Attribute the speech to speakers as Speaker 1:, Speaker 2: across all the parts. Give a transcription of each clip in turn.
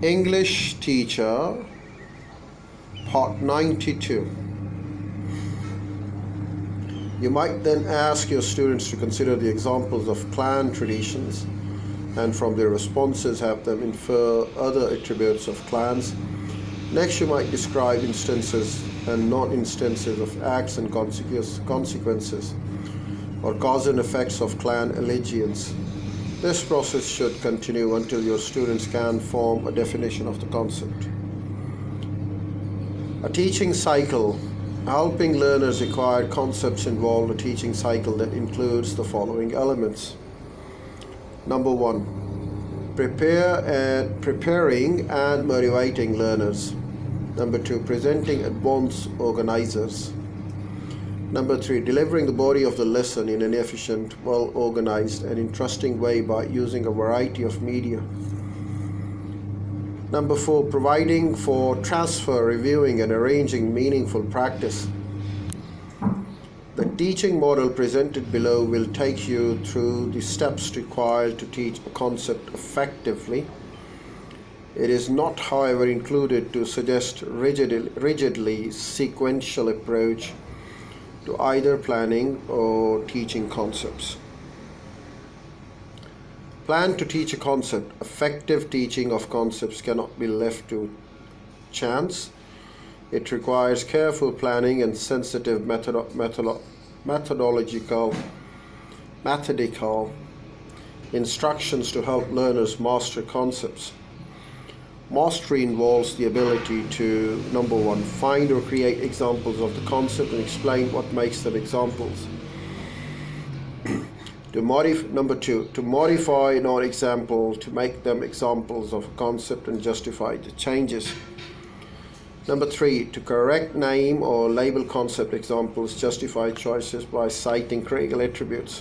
Speaker 1: English Teacher, Part 92. You might then ask your students to consider the examples of clan traditions and from their responses have them infer other attributes of clans. Next, you might describe instances and non-instances of acts and consequences or cause and effects of clan allegiance. This process should continue until your students can form a definition of the concept. A teaching cycle. Helping learners acquire concepts involve a teaching cycle that includes the following elements. Number 1, preparing and motivating learners. Number 2, presenting advanced organizers. Number 3, delivering the body of the lesson in an efficient, well-organized, and interesting way by using a variety of media. Number 4, providing for transfer, reviewing, and arranging meaningful practice. The teaching model presented below will take you through the steps required to teach a concept effectively. It is not, however, included to suggest rigidly sequential approach to either planning or teaching concepts. Plan to teach a concept. Effective teaching of concepts cannot be left to chance. It requires careful planning and sensitive methodical instructions to help learners master concepts. Mastery involves the ability to, number 1, find or create examples of the concept and explain what makes them examples. Number 2, to modify non-example to make them examples of a concept and justify the changes. Number 3, to correct name or label concept examples, justify choices by citing critical attributes.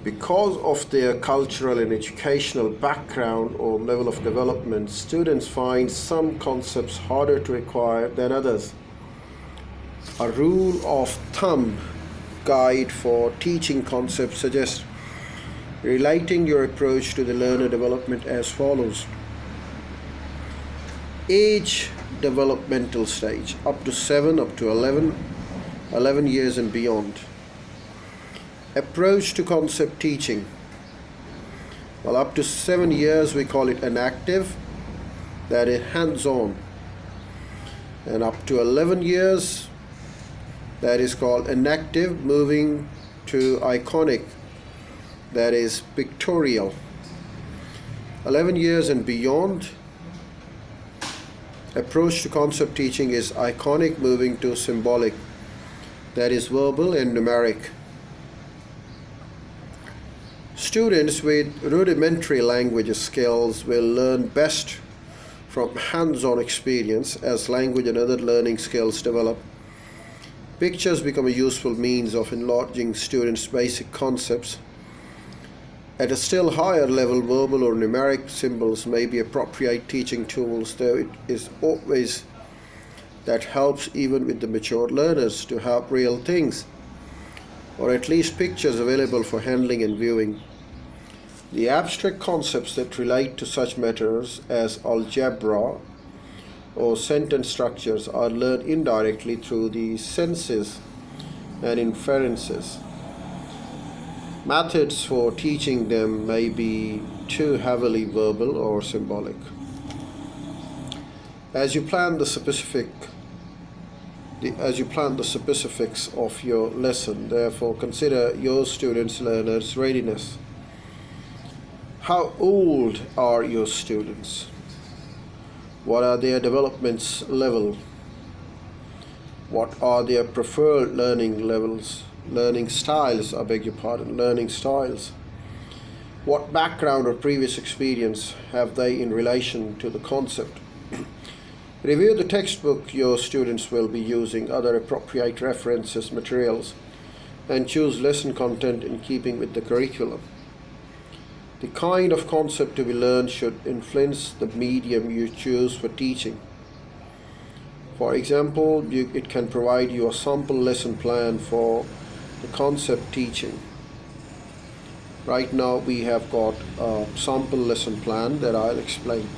Speaker 1: Because of their cultural and educational background or level of development, students find some concepts harder to acquire than others. A rule of thumb guide for teaching concepts suggests relating your approach to the learner development as follows. Age developmental stage, up to 7, up to 11 years and beyond. Approach to concept teaching. Well, up to 7 years we call it enactive, that is hands-on. And up to 11 years, that is called enactive, moving to iconic, that is pictorial. 11 years and beyond, approach to concept teaching is iconic, moving to symbolic, that is verbal and numeric. Students with rudimentary language skills will learn best from hands-on experience as language and other learning skills develop. Pictures become a useful means of enlarging students' basic concepts. At a still higher level, verbal or numeric symbols may be appropriate teaching tools, though it is always that helps even with the mature learners to have real things, or at least pictures available for handling and viewing. The abstract concepts that relate to such matters as algebra or sentence structures are learned indirectly through the senses and inferences. Methods for teaching them may be too heavily verbal or symbolic. As you plan the specifics of your lesson, therefore consider your students' learners' readiness. How old are your students? What are their development level? What are their preferred learning styles? Learning styles. What background or previous experience have they in relation to the concept? Review the textbook your students will be using, other appropriate references, materials, and choose lesson content in keeping with the curriculum. The kind of concept to be learned should influence the medium you choose for teaching. For example, it can provide you a sample lesson plan for the concept teaching. Right now we have got a sample lesson plan that I'll explain.